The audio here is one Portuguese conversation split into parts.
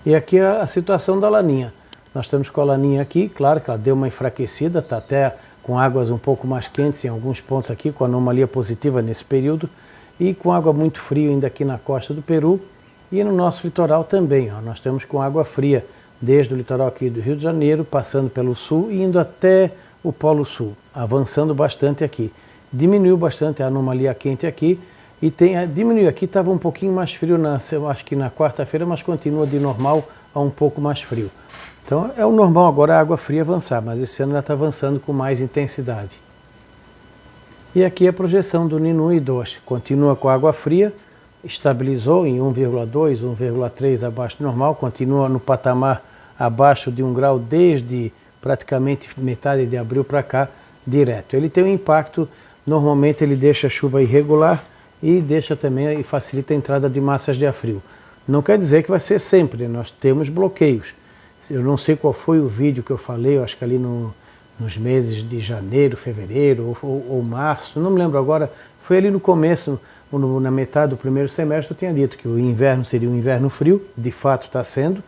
E aqui é a situação da laninha. Nós estamos com a laninha aqui, claro que ela deu uma enfraquecida, está até com águas um pouco mais quentes em alguns pontos aqui, com anomalia positiva nesse período, e com água muito fria ainda aqui na costa do Peru, e no nosso litoral também. Ó, nós estamos com água fria, desde o litoral aqui do Rio de Janeiro, passando pelo sul e indo até o Polo Sul, avançando bastante aqui. Diminuiu bastante a anomalia quente aqui, e diminuiu aqui, estava um pouquinho mais frio, acho que na quarta-feira, mas continua de normal a um pouco mais frio. Então é o normal agora a água fria avançar, mas esse ano ela está avançando com mais intensidade. E aqui a projeção do Ninu e Doce. Continua com água fria, estabilizou em 1,2, 1,3 abaixo do normal, continua no patamar abaixo de 1 grau desde praticamente metade de abril para cá, direto. Ele tem um impacto, normalmente ele deixa a chuva irregular e deixa também e facilita a entrada de massas de ar frio. Não quer dizer que vai ser sempre, nós temos bloqueios. Eu não sei qual foi o vídeo que eu falei, eu acho que ali nos meses de janeiro, fevereiro ou março, não me lembro agora, foi ali no começo, na metade do primeiro semestre, eu tinha dito que o inverno seria um inverno frio, de fato está sendo.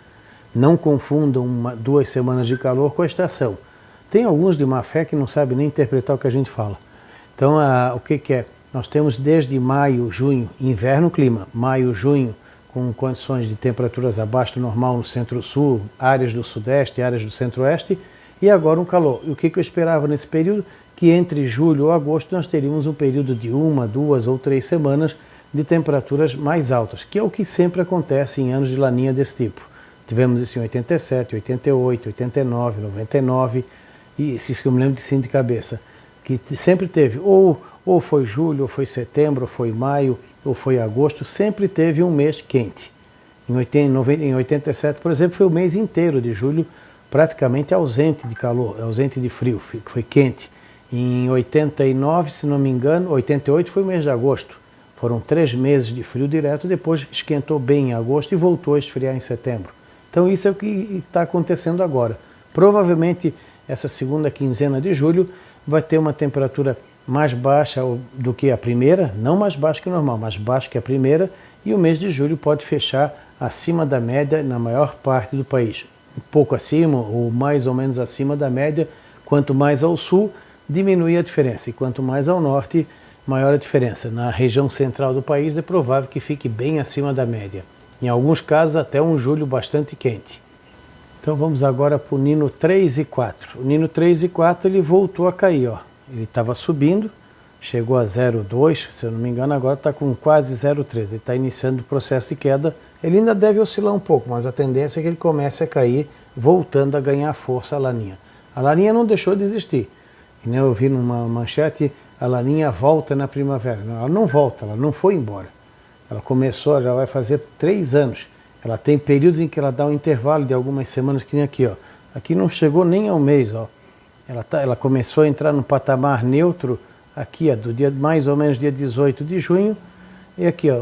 Não confundam 2 semanas de calor com a estação. Tem alguns de má fé que não sabem nem interpretar o que a gente fala. Então, o que é? Nós temos desde maio, junho, inverno clima, maio, junho, com condições de temperaturas abaixo do normal no centro-sul, áreas do sudeste, áreas do centro-oeste, e agora um calor. E o que eu esperava nesse período? Que entre julho ou agosto nós teríamos um período de 1, 2 ou 3 semanas de temperaturas mais altas, que é o que sempre acontece em anos de laninha desse tipo. Tivemos isso em 87, 88, 89, 99, e isso que eu me lembro de cabeça, que sempre teve, ou foi julho, ou foi setembro, ou foi maio, ou foi agosto, sempre teve um mês quente. Em 87, por exemplo, foi o mês inteiro de julho praticamente ausente de calor, ausente de frio, foi quente. Em 89, se não me engano, 88 foi o mês de agosto. Foram 3 meses de frio direto, depois esquentou bem em agosto e voltou a esfriar em setembro. Então isso é o que está acontecendo agora. Provavelmente essa segunda quinzena de julho vai ter uma temperatura mais baixa do que a primeira, não mais baixa que o normal, mais baixa que a primeira, e o mês de julho pode fechar acima da média na maior parte do país. Um pouco acima ou mais ou menos acima da média, quanto mais ao sul, diminui a diferença, e quanto mais ao norte, maior a diferença. Na região central do país é provável que fique bem acima da média. Em alguns casos até um julho bastante quente. Então vamos agora para o Nino 3 e 4. O Nino 3 e 4 ele voltou a cair, ó. Ele estava subindo, chegou a 0,2, se eu não me engano, agora está com quase 0,3. Ele está iniciando o processo de queda. Ele ainda deve oscilar um pouco, mas a tendência é que ele comece a cair, voltando a ganhar força a laninha. A laninha não deixou de existir. E nem eu vi numa manchete, a laninha volta na primavera. Não, ela não volta, ela não foi embora. Ela começou, já vai fazer 3 anos. Ela tem períodos em que ela dá um intervalo de algumas semanas, que nem aqui, ó. Aqui não chegou nem ao mês, ó. Ela começou a entrar no patamar neutro aqui, ó, do dia mais ou menos dia 18 de junho, e aqui, ó,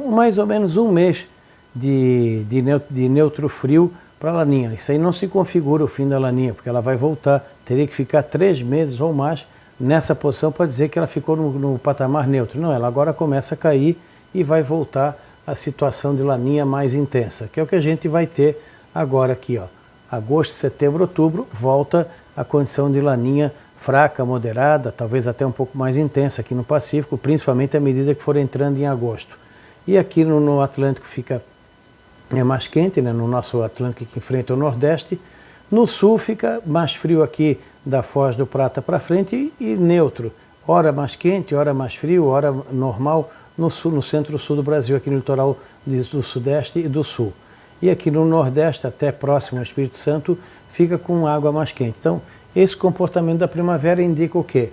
mais ou menos um mês de neutro frio para a laninha. Isso aí não se configura o fim da laninha, porque ela vai voltar, teria que ficar 3 meses ou mais nessa posição para dizer que ela ficou no patamar neutro. Não, ela agora começa a cair e vai voltar à situação de laninha mais intensa, que é o que a gente vai ter agora aqui, ó. Agosto, setembro, outubro, volta a condição de laninha fraca, moderada, talvez até um pouco mais intensa aqui no Pacífico, principalmente à medida que for entrando em agosto. E aqui no Atlântico fica mais quente, né? No nosso Atlântico que enfrenta o Nordeste. No Sul fica mais frio aqui da Foz do Prata para frente e neutro. Hora mais quente, hora mais frio, hora normal no sul, no centro-sul do Brasil, aqui no litoral do Sudeste e do Sul. E aqui no Nordeste, até próximo ao Espírito Santo, fica com água mais quente. Então, esse comportamento da primavera indica o quê?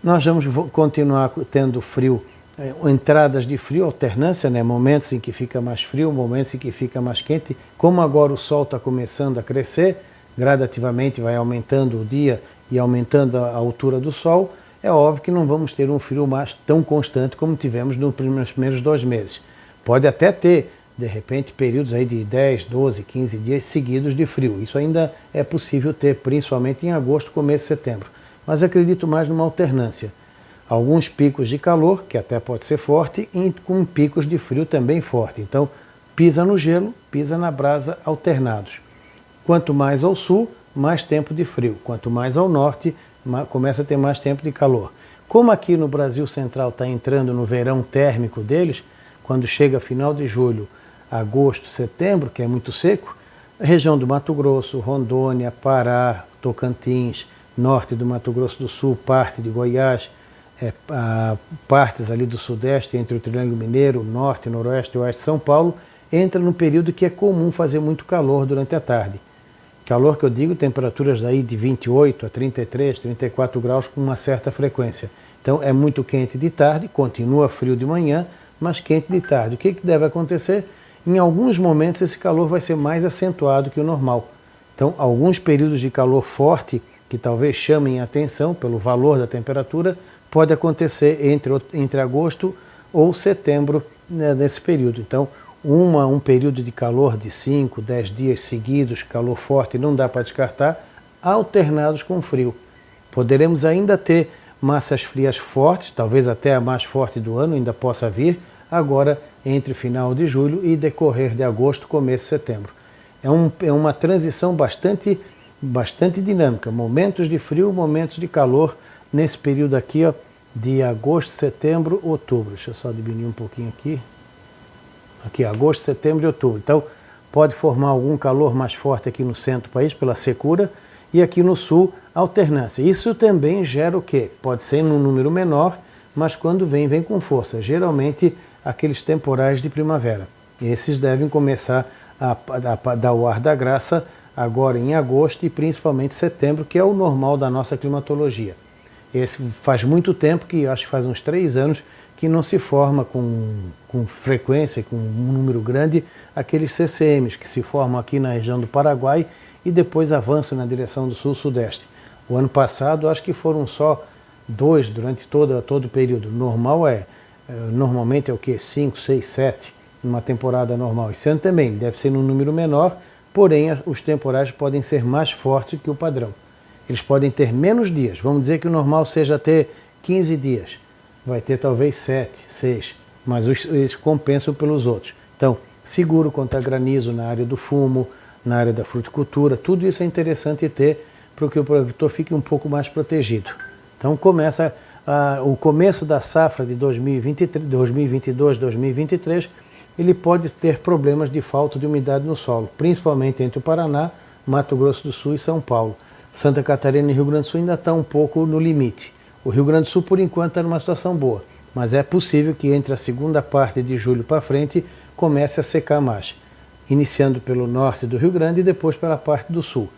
Nós vamos continuar tendo frio, entradas de frio, alternância, né? Momentos em que fica mais frio, momentos em que fica mais quente. Como agora o sol está começando a crescer, gradativamente vai aumentando o dia e aumentando a altura do sol, é óbvio que não vamos ter um frio mais tão constante como tivemos nos primeiros 2 meses. Pode até ter, de repente, períodos aí de 10, 12, 15 dias seguidos de frio. Isso ainda é possível ter, principalmente em agosto, começo de setembro. Mas acredito mais numa alternância. Alguns picos de calor, que até pode ser forte, e com picos de frio também forte. Então, pisa no gelo, pisa na brasa alternados. Quanto mais ao sul, mais tempo de frio. Quanto mais ao norte, começa a ter mais tempo de calor. Como aqui no Brasil Central está entrando no verão térmico deles, quando chega final de julho, agosto, setembro, que é muito seco, a região do Mato Grosso, Rondônia, Pará, Tocantins, norte do Mato Grosso do Sul, parte de Goiás, partes ali do sudeste, entre o Triângulo Mineiro, norte, noroeste e oeste de São Paulo, entra no período que é comum fazer muito calor durante a tarde. Calor que eu digo, temperaturas daí de 28 a 33, 34 graus com uma certa frequência. Então é muito quente de tarde, continua frio de manhã, mas quente de tarde. O que deve acontecer? Em alguns momentos esse calor vai ser mais acentuado que o normal. Então alguns períodos de calor forte, que talvez chamem a atenção pelo valor da temperatura, pode acontecer entre agosto ou setembro, né, nesse período. Então um período de calor de 5, 10 dias seguidos, calor forte, não dá para descartar, alternados com frio. Poderemos ainda ter massas frias fortes, talvez até a mais forte do ano ainda possa vir, agora entre final de julho e decorrer de agosto, começo de setembro. É uma transição bastante dinâmica, momentos de frio, momentos de calor, nesse período aqui, ó, de agosto, setembro, outubro. Deixa eu só diminuir um pouquinho aqui. Aqui, agosto, setembro e outubro. Então, pode formar algum calor mais forte aqui no centro do país, pela secura, e aqui no sul, alternância. Isso também gera o quê? Pode ser num número menor, mas quando vem com força. Geralmente, aqueles temporais de primavera. Esses devem começar a dar o ar da graça agora em agosto e principalmente setembro, que é o normal da nossa climatologia. Esse faz muito tempo, que acho que faz uns 3 anos, que não se forma com frequência, com um número grande, aqueles CCMs que se formam aqui na região do Paraguai e depois avançam na direção do sul-sudeste. O ano passado, acho que foram só 2 durante todo o período. Normalmente é o quê? 5, 6, 7, numa temporada normal. Esse ano também deve ser num número menor, porém os temporais podem ser mais fortes que o padrão. Eles podem ter menos dias. Vamos dizer que o normal seja ter 15 dias. Vai ter talvez 7, 6, mas eles compensam pelos outros. Então, seguro contra granizo na área do fumo, na área da fruticultura, tudo isso é interessante ter para que o produtor fique um pouco mais protegido. Então, começa o começo da safra de 2022, 2023, ele pode ter problemas de falta de umidade no solo, principalmente entre o Paraná, Mato Grosso do Sul e São Paulo. Santa Catarina e Rio Grande do Sul ainda estão um pouco no limite. O Rio Grande do Sul, por enquanto, está numa situação boa, mas é possível que entre a segunda parte de julho para frente comece a secar mais, iniciando pelo norte do Rio Grande e depois pela parte do sul.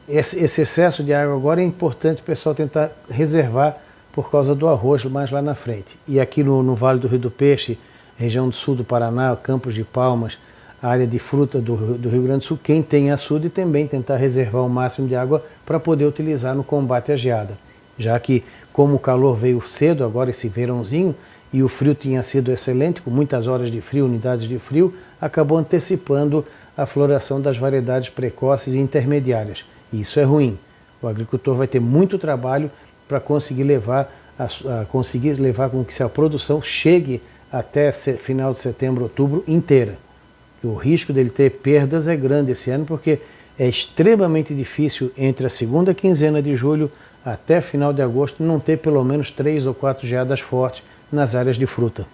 Esse excesso de água agora é importante o pessoal tentar reservar por causa do arroz mais lá na frente. E aqui no Vale do Rio do Peixe, região do sul do Paraná, Campos de Palmas, a área de fruta do Rio Grande do Sul, quem tem açude também tentar reservar o máximo de água para poder utilizar no combate à geada. Já que, como o calor veio cedo, agora esse verãozinho, e o frio tinha sido excelente, com muitas horas de frio, unidades de frio, acabou antecipando a floração das variedades precoces e intermediárias. E isso é ruim. O agricultor vai ter muito trabalho para conseguir levar com que a produção chegue até final de setembro, outubro inteira. O risco dele ter perdas é grande esse ano, porque é extremamente difícil entre a segunda quinzena de julho até final de agosto não ter pelo menos 3 ou 4 geadas fortes nas áreas de fruta.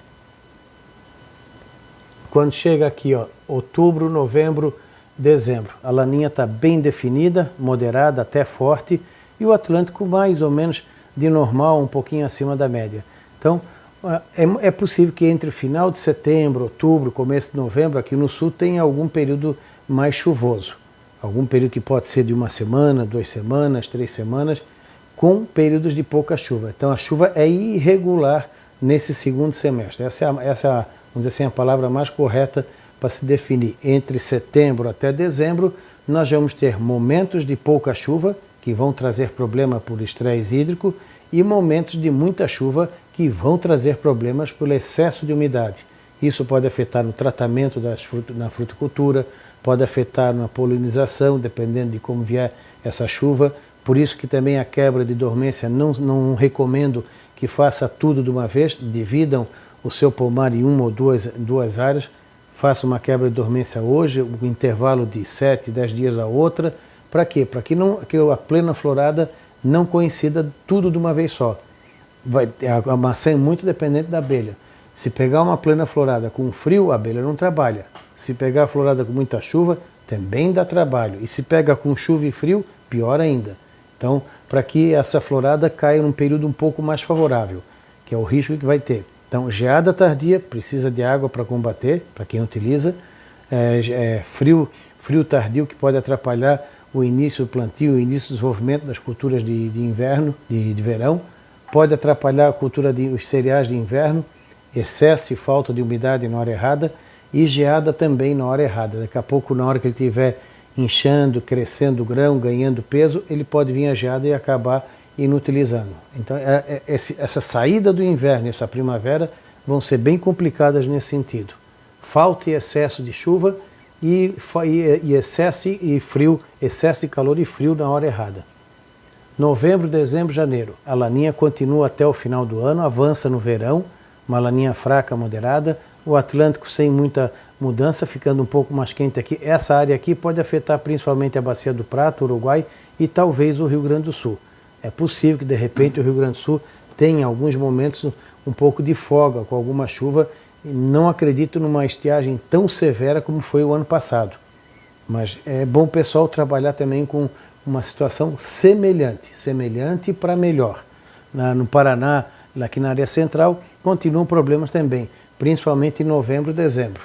Quando chega aqui, ó, outubro, novembro, dezembro, a laninha está bem definida, moderada até forte, e o Atlântico mais ou menos de normal, um pouquinho acima da média. Então, é possível que entre final de setembro, outubro, começo de novembro, aqui no sul, tenha algum período mais chuvoso. Algum período que pode ser de 1 semana, 2 semanas, 3 semanas, com períodos de pouca chuva. Então a chuva é irregular nesse segundo semestre. Essa é vamos dizer assim, a palavra mais correta para se definir. Entre setembro até dezembro, nós vamos ter momentos de pouca chuva, que vão trazer problema por estresse hídrico, e momentos de muita chuva, que vão trazer problemas pelo excesso de umidade. Isso pode afetar no tratamento na fruticultura, pode afetar na polinização, dependendo de como vier essa chuva. Por isso que também a quebra de dormência, não recomendo que faça tudo de uma vez, dividam o seu pomar em uma ou duas áreas, faça uma quebra de dormência hoje, o intervalo de 7, 10 dias a outra. Para quê? Para que a plena florada não coincida tudo de uma vez só. A maçã é muito dependente da abelha. Se pegar uma plena florada com frio, a abelha não trabalha. Se pegar a florada com muita chuva, também dá trabalho. E se pega com chuva e frio, pior ainda. Então, para que essa florada caia num período um pouco mais favorável, que é o risco que vai ter. Então, geada tardia, precisa de água para combater, para quem utiliza. Frio tardio, que pode atrapalhar o início do plantio, o início do desenvolvimento das culturas de inverno, de verão. Pode atrapalhar a cultura dos cereais de inverno, excesso e falta de umidade na hora errada, e geada também na hora errada. Daqui a pouco, na hora que ele estiver inchando, crescendo o grão, ganhando peso, ele pode vir a geada e acabar inutilizando. Então, essa saída do inverno e essa primavera vão ser bem complicadas nesse sentido. Falta e excesso de chuva e excesso e frio, excesso de calor e frio na hora errada. Novembro, dezembro, janeiro. A laninha continua até o final do ano, avança no verão, uma laninha fraca, moderada. O Atlântico sem muita mudança, ficando um pouco mais quente aqui. Essa área aqui pode afetar principalmente a Bacia do Prata, Uruguai e talvez o Rio Grande do Sul. É possível que de repente o Rio Grande do Sul tenha em alguns momentos um pouco de folga com alguma chuva. Não acredito numa estiagem tão severa como foi o ano passado. Mas é bom o pessoal trabalhar também com uma situação semelhante para melhor. No Paraná, aqui na área central, continuam problemas também, principalmente em novembro e dezembro.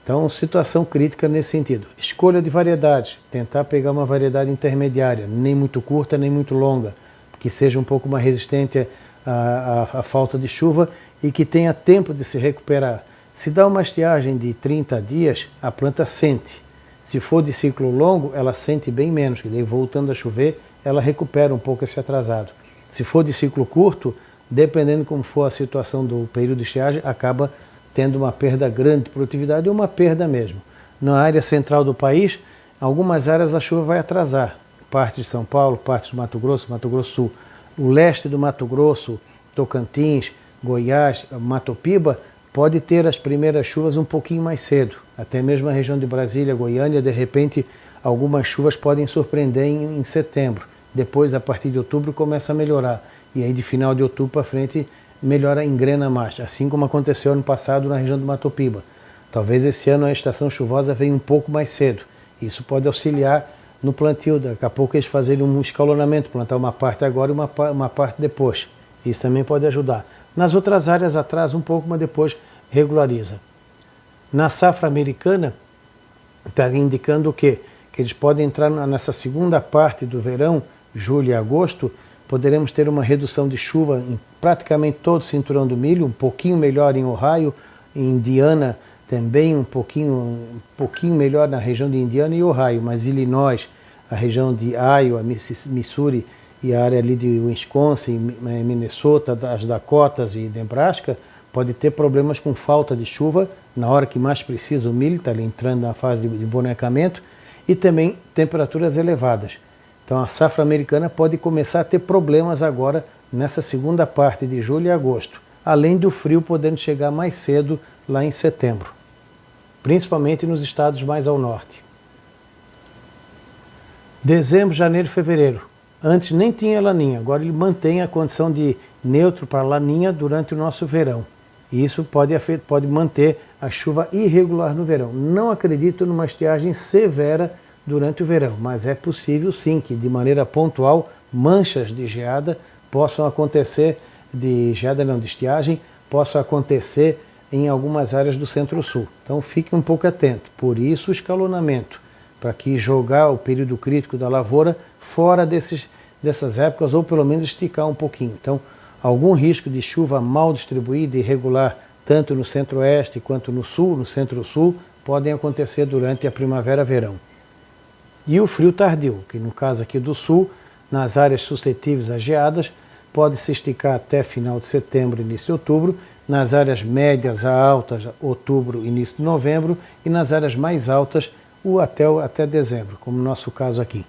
Então, situação crítica nesse sentido. Escolha de variedades, tentar pegar uma variedade intermediária, nem muito curta, nem muito longa, que seja um pouco mais resistente à falta de chuva e que tenha tempo de se recuperar. Se dá uma estiagem de 30 dias, a planta sente. Se for de ciclo longo, ela sente bem menos, que daí voltando a chover, ela recupera um pouco esse atrasado. Se for de ciclo curto, dependendo como for a situação do período de estiagem, acaba tendo uma perda grande de produtividade ou uma perda mesmo. Na área central do país, algumas áreas a chuva vai atrasar. Parte de São Paulo, parte do Mato Grosso do Sul. O leste do Mato Grosso, Tocantins, Goiás, Mato Piba, pode ter as primeiras chuvas um pouquinho mais cedo. Até mesmo a região de Brasília, Goiânia, de repente, algumas chuvas podem surpreender em setembro. Depois, a partir de outubro, começa a melhorar. E aí, de final de outubro para frente, melhora, engrena mais. Assim como aconteceu ano passado na região do Mato Piba. Talvez esse ano a estação chuvosa venha um pouco mais cedo. Isso pode auxiliar no plantio. Daqui a pouco eles fazerem um escalonamento, plantar uma parte agora e uma parte depois. Isso também pode ajudar. Nas outras áreas atrasa um pouco, mas depois regulariza. Na safra americana, está indicando o quê? Que eles podem entrar nessa segunda parte do verão, julho e agosto, poderemos ter uma redução de chuva em praticamente todo o cinturão do milho, um pouquinho melhor em Ohio, em Indiana também um pouquinho melhor na região de Indiana e Ohio, mas Illinois, a região de Iowa, Missouri e a área ali de Wisconsin, Minnesota, as Dakotas e Nebraska, pode ter problemas com falta de chuva na hora que mais precisa o milho, está ali entrando na fase de bonecamento, e também temperaturas elevadas. Então a safra americana pode começar a ter problemas agora nessa segunda parte de julho e agosto, além do frio podendo chegar mais cedo lá em setembro, principalmente nos estados mais ao norte. Dezembro, janeiro e fevereiro. Antes nem tinha laninha, agora ele mantém a condição de neutro para laninha durante o nosso verão. E isso pode manter a chuva irregular no verão. Não acredito numa estiagem severa durante o verão, mas é possível sim que de maneira pontual manchas de geada possam acontecer, de estiagem, possam acontecer em algumas áreas do centro-sul. Então fique um pouco atento. Por isso o escalonamento, para que jogar o período crítico da lavoura fora dessas épocas ou pelo menos esticar um pouquinho. Então algum risco de chuva mal distribuída e irregular, tanto no centro-oeste quanto no sul, no centro-sul, podem acontecer durante a primavera-verão. E o frio tardio, que no caso aqui do sul, nas áreas suscetíveis a geadas, pode se esticar até final de setembro, início de outubro, nas áreas médias a altas, outubro, início de novembro, e nas áreas mais altas, até dezembro, como no nosso caso aqui.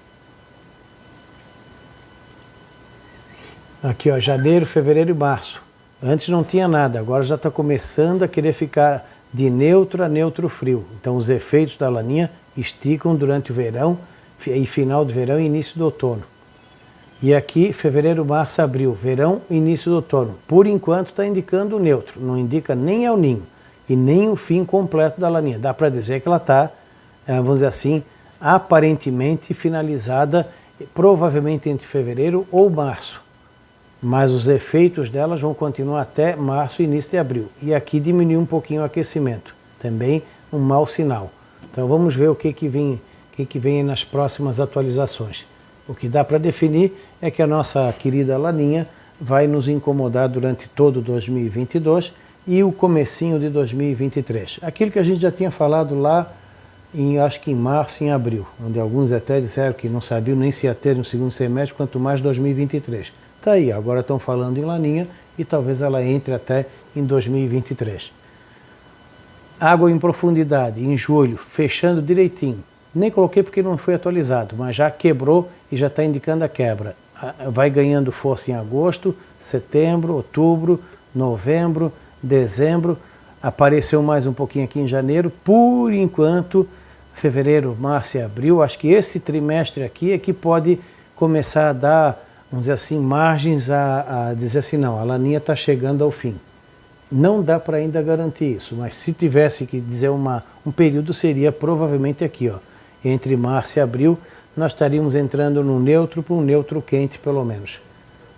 Aqui, ó, janeiro, fevereiro e março. Antes não tinha nada, agora já está começando a querer ficar de neutro a neutro frio. Então os efeitos da laninha esticam durante o verão, e final do verão e início do outono. E aqui, fevereiro, março, abril, verão, início do outono. Por enquanto está indicando o neutro, não indica nem El Ninho e nem o fim completo da laninha. Dá para dizer que ela está, vamos dizer assim, aparentemente finalizada, provavelmente entre fevereiro ou março. Mas os efeitos delas vão continuar até março e início de abril. E aqui diminuiu um pouquinho o aquecimento, também um mau sinal. Então vamos ver o que vem nas próximas atualizações. O que dá para definir é que a nossa querida laninha vai nos incomodar durante todo 2022 e o comecinho de 2023. Aquilo que a gente já tinha falado lá, acho que em março e em abril, onde alguns até disseram que não sabiam nem se ia ter no segundo semestre, quanto mais 2023. Está aí, agora estão falando em laninha e talvez ela entre até em 2023. Água em profundidade, em julho, fechando direitinho. Nem coloquei porque não foi atualizado, mas já quebrou e já está indicando a quebra. Vai ganhando força em agosto, setembro, outubro, novembro, dezembro. Apareceu mais um pouquinho aqui em janeiro. Por enquanto, fevereiro, março e abril, acho que esse trimestre aqui é que pode começar a dar, vamos dizer assim, margens a dizer assim, não, a laninha está chegando ao fim. Não dá para ainda garantir isso, mas se tivesse que dizer um período, seria provavelmente aqui, ó, entre março e abril, nós estaríamos entrando no neutro para um neutro quente, pelo menos.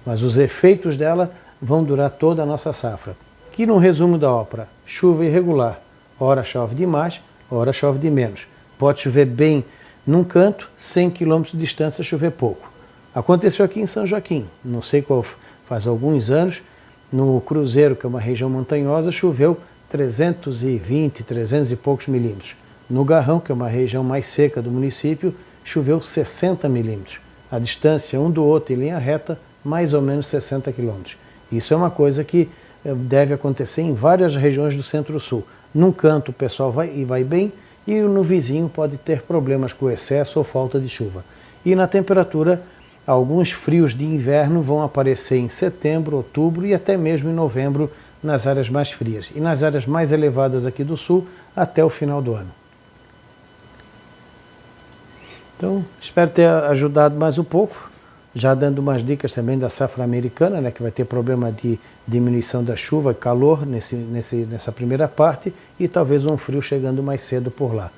Mas os efeitos dela vão durar toda a nossa safra. Que no resumo da ópera, chuva irregular, ora chove demais, ora chove de menos. Pode chover bem num canto, 100 km de distância chover pouco. Aconteceu aqui em São Joaquim, não sei qual, faz alguns anos, no Cruzeiro, que é uma região montanhosa, choveu 320, 300 e poucos milímetros. No Garrão, que é uma região mais seca do município, choveu 60 milímetros. A distância um do outro em linha reta, mais ou menos 60 quilômetros. Isso é uma coisa que deve acontecer em várias regiões do Centro-Sul. Num canto o pessoal vai bem e no vizinho pode ter problemas com excesso ou falta de chuva. E na temperatura, alguns frios de inverno vão aparecer em setembro, outubro e até mesmo em novembro nas áreas mais frias. E nas áreas mais elevadas aqui do sul, até o final do ano. Então, espero ter ajudado mais um pouco, já dando umas dicas também da safra americana, né, que vai ter problema de diminuição da chuva e calor nessa primeira parte e talvez um frio chegando mais cedo por lá.